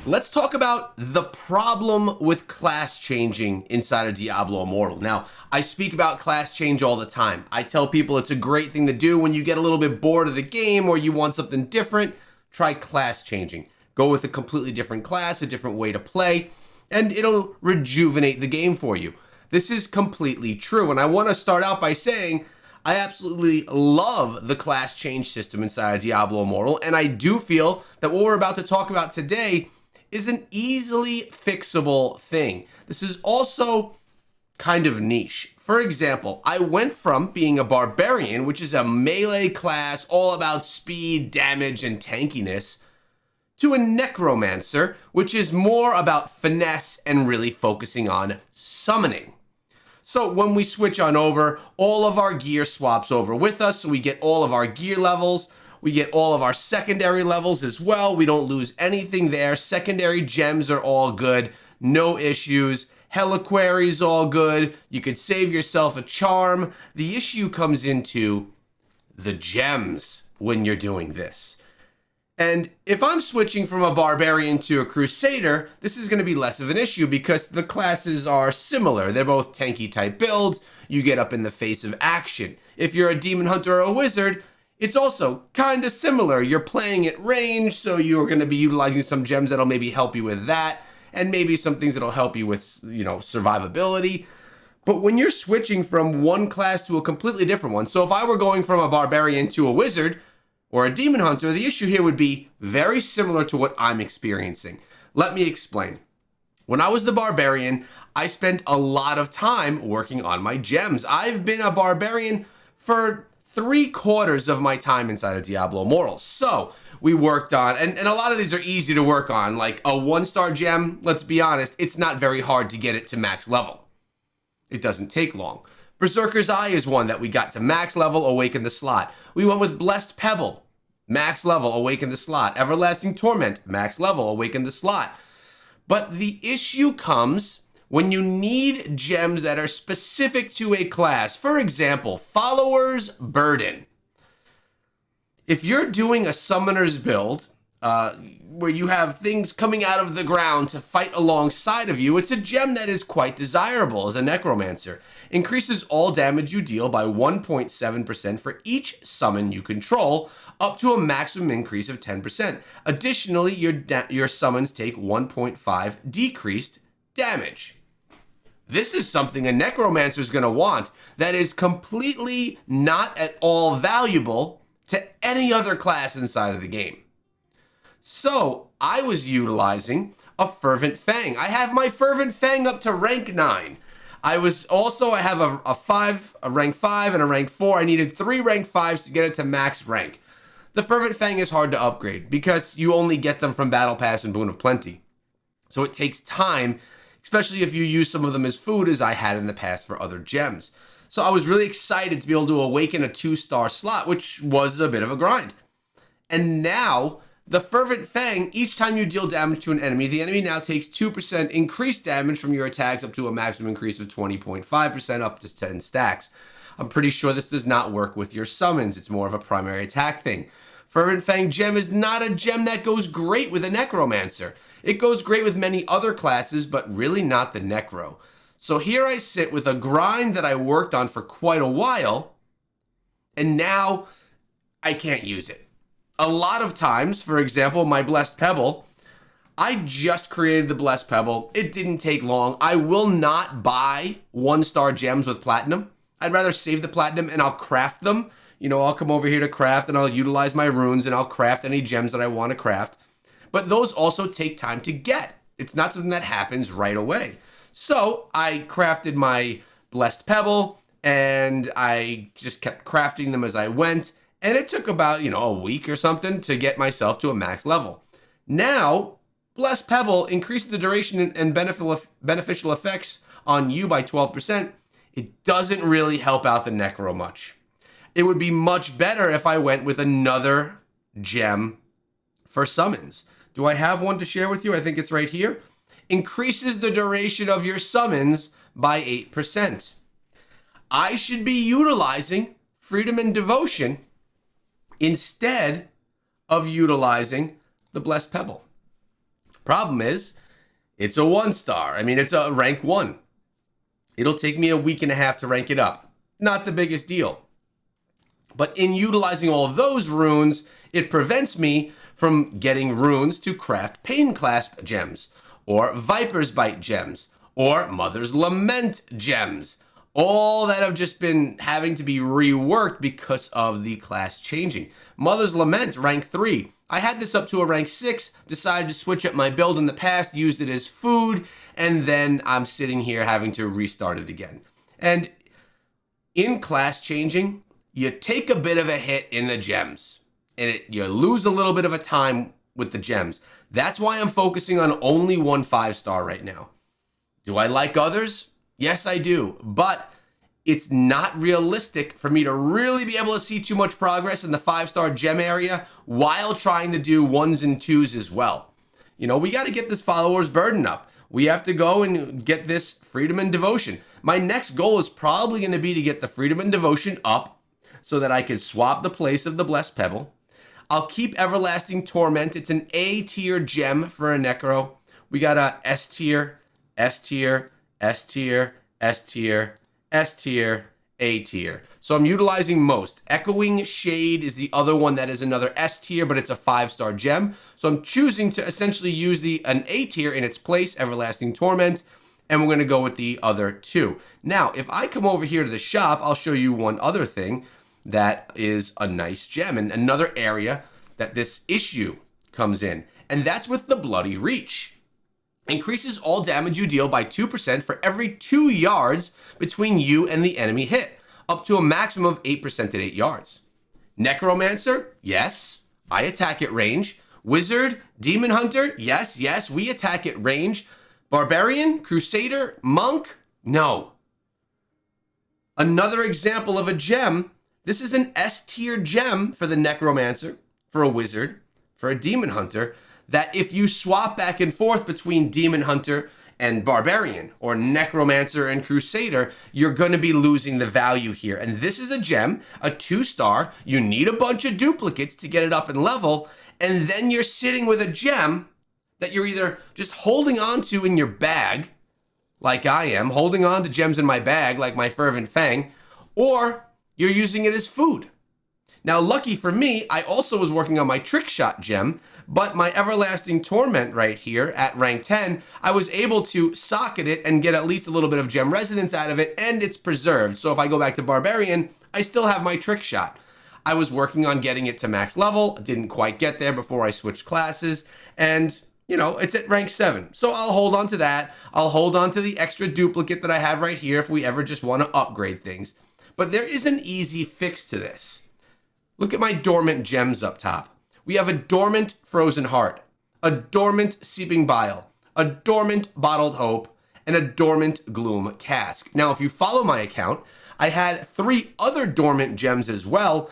Let's talk about the problem with class changing inside of Diablo Immortal. Now, I speak about class change all the time. I tell people it's a great thing to do when you get a little bit bored of the game or you want something different. Try class changing. Go with a completely different class, a different way to play, and it'll rejuvenate the game for you. This is completely true, and I want to start out by saying I absolutely love the class change system inside of Diablo Immortal, and I do feel that what we're about to talk about today is an easily fixable thing. This is also kind of niche. For example, I went from being a barbarian, which is a melee class all about speed, damage, and tankiness, to a necromancer, which is more about finesse and really focusing on summoning. So when we switch on over, all of our gear swaps over with us, so we get all of our gear levels. We get all of our secondary levels as well. We don't lose anything there. Secondary gems are all good. No issues. Heliquary's all good. You could save yourself a charm. The issue comes into the gems when you're doing this. And if I'm switching from a barbarian to a crusader, this is going to be less of an issue because the classes are similar. They're both tanky type builds. You get up in the face of action. If you're a demon hunter or a wizard, it's also kind of similar. You're playing at range, so you're going to be utilizing some gems that'll maybe help you with that, and maybe some things that'll help you with, survivability. But when you're switching from one class to a completely different one, so if I were going from a barbarian to a wizard or a demon hunter, the issue here would be very similar to what I'm experiencing. Let me explain. When I was the barbarian, I spent a lot of time working on my gems. I've been a barbarian for 3/4 of my time inside of Diablo Immortal. So we worked on, and a lot of these are easy to work on, like a 1-star gem, let's be honest, it's not very hard to get it to max level. It doesn't take long. Berserker's Eye is one that we got to max level, awaken the slot. We went with Blessed Pebble, max level, awaken the slot. Everlasting Torment, max level, awaken the slot. But the issue comes when you need gems that are specific to a class. For example, Follower's Burden. If you're doing a summoner's build, where you have things coming out of the ground to fight alongside of you, it's a gem that is quite desirable as a necromancer. Increases all damage you deal by 1.7% for each summon you control, up to a maximum increase of 10%. Additionally, your summons take 1.5 decreased damage. This is something a necromancer is going to want that is completely not at all valuable to any other class inside of the game. So I was utilizing a Fervent Fang. I have my Fervent Fang up to rank 9. I have a rank 5 and a rank 4. I needed 3 rank 5s to get it to max rank. The Fervent Fang is hard to upgrade because you only get them from Battle Pass and Boon of Plenty. So it takes time, especially if you use some of them as food, as I had in the past for other gems. So I was really excited to be able to awaken a 2-star slot, which was a bit of a grind. And now, the Fervent Fang, each time you deal damage to an enemy, the enemy now takes 2% increased damage from your attacks up to a maximum increase of 20.5% up to 10 stacks. I'm pretty sure this does not work with your summons. It's more of a primary attack thing. Fervent Fang gem is not a gem that goes great with a necromancer. It goes great with many other classes, but really not the necro. So here I sit with a grind that I worked on for quite a while, and now I can't use it. A lot of times, for example, my Blessed Pebble, I just created the Blessed Pebble. It didn't take long. I will not buy 1-star gems with platinum. I'd rather save the platinum and I'll craft them. I'll come over here to craft and I'll utilize my runes and I'll craft any gems that I want to craft. But those also take time to get. It's not something that happens right away. So I crafted my Blessed Pebble and I just kept crafting them as I went. And it took about, a week or something to get myself to a max level. Now, Blessed Pebble increases the duration and beneficial effects on you by 12%. It doesn't really help out the necro much. It would be much better if I went with another gem for summons. Do I have one to share with you? I think it's right here. Increases the duration of your summons by 8%. I should be utilizing Freedom and Devotion instead of utilizing the Blessed Pebble. Problem is, it's a 1-star. I mean, it's a rank 1. It'll take me a week and a half to rank it up. Not the biggest deal. But in utilizing all of those runes, it prevents me from getting runes to craft Pain Clasp gems, or Viper's Bite gems, or Mother's Lament gems. All that have just been having to be reworked because of the class changing. Mother's Lament, rank 3. I had this up to a rank 6, decided to switch up my build in the past, used it as food, and then I'm sitting here having to restart it again. And in class changing, you take a bit of a hit in the gems, and you lose a little bit of a time with the gems. That's why I'm focusing on only 1 5-star right now. Do I like others? Yes, I do, but it's not realistic for me to really be able to see too much progress in the 5-star gem area while trying to do 1s and 2s as well. You know, we got to get this follower's burden up. We have to go and get this freedom and devotion. My next goal is probably going to be to get the freedom and devotion up so that I can swap the place of the blessed pebble. I'll keep everlasting torment. It's an A tier gem for a necro. We got a S tier, S tier, S tier, S tier, S tier, A tier. So I'm utilizing most. Echoing Shade is the other one that is another S tier, but it's a 5-star gem. So I'm choosing to essentially use an A tier in its place, Everlasting Torment, and we're going to go with the other 2. Now, if I come over here to the shop, I'll show you one other thing that is a nice gem and another area that this issue comes in, and that's with the Bloody Reach. Increases all damage you deal by 2% for every 2 yards between you and the enemy hit, up to a maximum of 8% at 8 yards. Necromancer, yes, I attack at range. Wizard, Demon Hunter, yes, we attack at range. Barbarian, Crusader, Monk, no. Another example of a gem. This is an S tier gem for the Necromancer, for a Wizard, for a Demon Hunter, that if you swap back and forth between Demon Hunter and Barbarian, or Necromancer and Crusader, you're going to be losing the value here. And this is a gem, a 2-star. You need a bunch of duplicates to get it up in level, and then you're sitting with a gem that you're either just holding on to in your bag, like I am, holding on to gems in my bag, like my Fervent Fang, or you're using it as food. Now, lucky for me, I also was working on my Trick Shot gem, but my Everlasting Torment right here at rank 10, I was able to socket it and get at least a little bit of gem resonance out of it, and it's preserved. So if I go back to Barbarian, I still have my Trick Shot. I was working on getting it to max level, didn't quite get there before I switched classes, and you know, it's at rank 7. So I'll hold on to that. I'll hold on to the extra duplicate that I have right here if we ever just want to upgrade things. But there is an easy fix to this. Look at my dormant gems up top. We have a dormant Frozen Heart, a dormant Seeping Bile, a dormant Bottled Hope, and a dormant Gloom Cask. Now, if you follow my account, I had 3 other dormant gems as well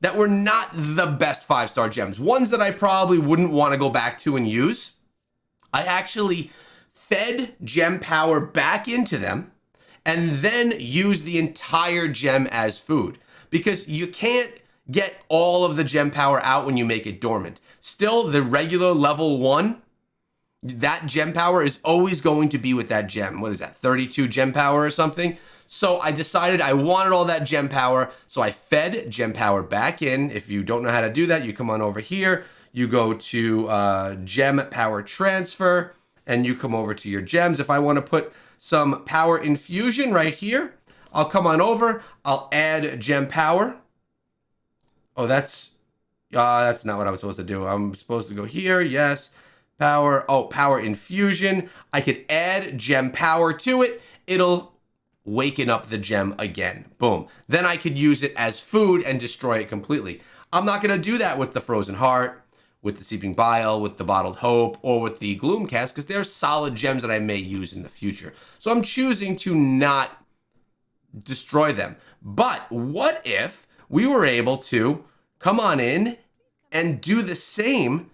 that were not the best 5-star gems. Ones that I probably wouldn't want to go back to and use. I actually fed gem power back into them and then used the entire gem as food, because you can't get all of the gem power out when you make it dormant. Still, the regular level 1, that gem power is always going to be with that gem. What is that, 32 gem power or something? So I decided I wanted all that gem power, so I fed gem power back in. If you don't know how to do that, you come on over here, you go to gem power transfer, and you come over to your gems. If I want to put some power infusion right here, I'll come on over, I'll add gem power. Oh, that's not what I was supposed to do. I'm supposed to go here, yes, power, oh, power infusion. I could add gem power to it. It'll waken up the gem again, boom. Then I could use it as food and destroy it completely. I'm not gonna do that with the Frozen Heart, with the Seeping Bile, with the Bottled Hope, or with the Gloom Cask, because they're solid gems that I may use in the future. So I'm choosing to not destroy them. But what if we were able to come on in and do the same,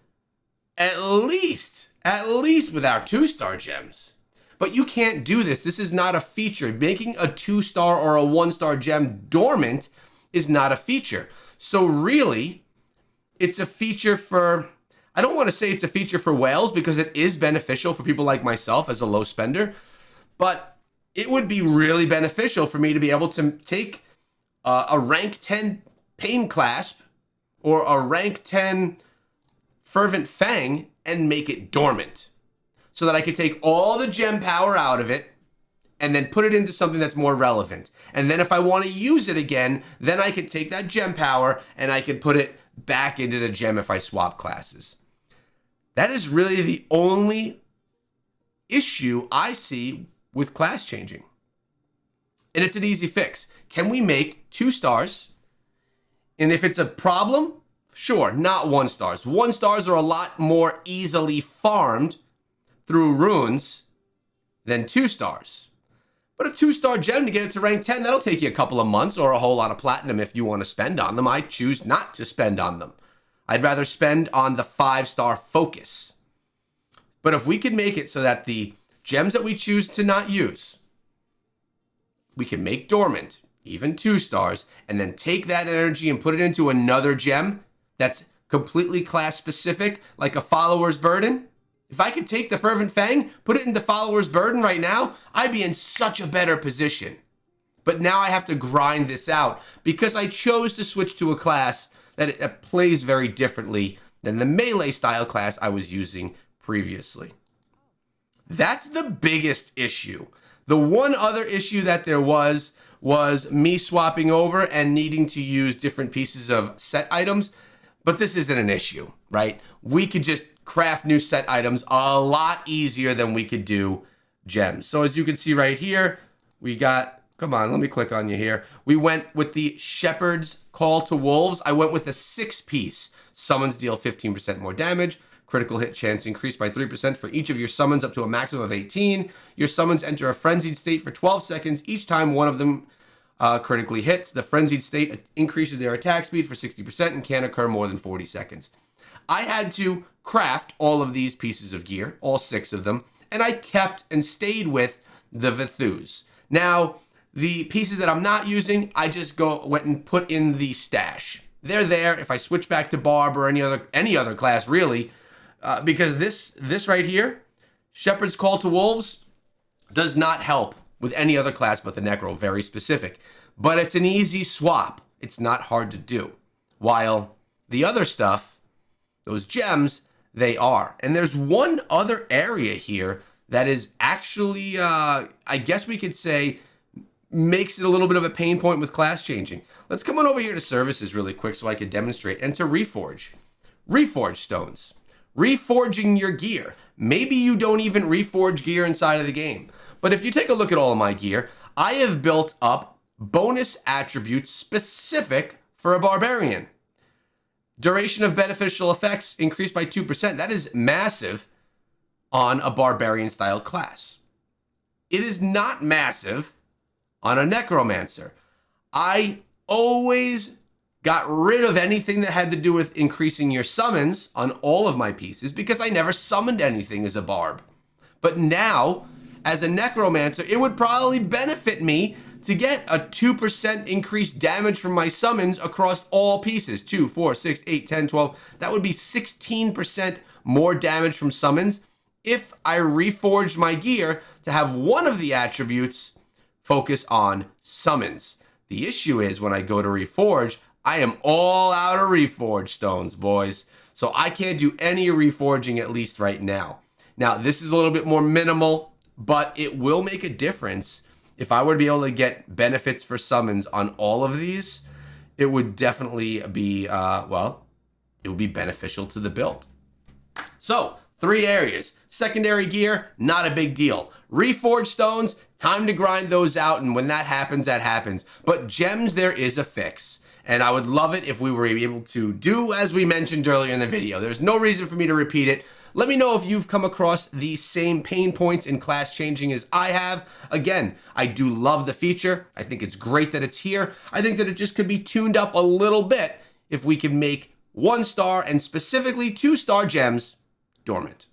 at least with our 2-star gems? But you can't do this. This is not a feature. Making a 2-star or a 1-star gem dormant is not a feature. So really, it's a feature for, I don't want to say it's a feature for whales because it is beneficial for people like myself as a low spender, but it would be really beneficial for me to be able to take a rank 10 Pain Clasp or a rank 10 Fervent Fang and make it dormant so that I could take all the gem power out of it and then put it into something that's more relevant. And then if I want to use it again, then I could take that gem power and I could put it back into the gem if I swap classes. That is really the only issue I see with class changing. And it's an easy fix. Can we make 2 stars? And if it's a problem, sure, not 1 stars. 1 stars are a lot more easily farmed through runes than 2 stars. But a 2-star gem to get it to rank 10, that'll take you a couple of months or a whole lot of platinum if you want to spend on them. I choose not to spend on them. I'd rather spend on the 5-star focus. But if we could make it so that the gems that we choose to not use, we can make dormant, even 2 stars, and then take that energy and put it into another gem that's completely class specific, like a Follower's Burden. If I could take the Fervent Fang, put it into Follower's Burden right now, I'd be in such a better position. But now I have to grind this out because I chose to switch to a class that it plays very differently than the melee style class I was using previously. That's the biggest issue. The one other issue that there was me swapping over and needing to use different pieces of set items, but this isn't an issue, right? We could just craft new set items a lot easier than we could do gems. So as you can see right here, we got, come on, let me click on you here. We went with the Shepherd's Call to Wolves. I went with a 6-piece. Summons deal 15% more damage. Critical hit chance increased by 3% for each of your summons up to a maximum of 18. Your summons enter a frenzied state for 12 seconds each time one of them critically hits. The frenzied state increases their attack speed for 60% and can't occur more than 40 seconds. I had to craft all of these pieces of gear, all 6 of them, and I kept and stayed with the Vithus. Now, the pieces that I'm not using, I just went and put in the stash. They're there if I switch back to Barb or any other class really, because this right here, Shepherd's Call to Wolves, does not help with any other class but the Necro, very specific. But it's an easy swap. It's not hard to do. While the other stuff, those gems, they are. And there's one other area here that is actually, I guess we could say, makes it a little bit of a pain point with class changing. Let's come on over here to services really quick so I could demonstrate. And to reforge. Reforge stones. Reforging your gear. Maybe you don't even reforge gear inside of the game. But if you take a look at all of my gear, I have built up bonus attributes specific for a barbarian. Duration of beneficial effects increased by 2%. That is massive on a barbarian style class. It is not massive on a necromancer. I always got rid of anything that had to do with increasing your summons on all of my pieces because I never summoned anything as a barb. But now, as a necromancer, it would probably benefit me to get a 2% increased damage from my summons across all pieces. 2, 4, 6, 8, 10, 12. That would be 16% more damage from summons if I reforged my gear to have one of the attributes focus on summons. The issue is when I go to reforge, I am all out of reforge stones, boys. So I can't do any reforging at least right now. Now, this is a little bit more minimal, but it will make a difference. If I were to be able to get benefits for summons on all of these, it would definitely be, it would be beneficial to the build. So, 3 areas. Secondary gear, not a big deal. Reforged stones, time to grind those out, and when that happens, that happens. But gems, there is a fix. And I would love it if we were able to do as we mentioned earlier in the video. There's no reason for me to repeat it. Let me know if you've come across the same pain points in class changing as I have. Again, I do love the feature. I think it's great that it's here. I think that it just could be tuned up a little bit if we can make 1-star and specifically 2-star gems dormant.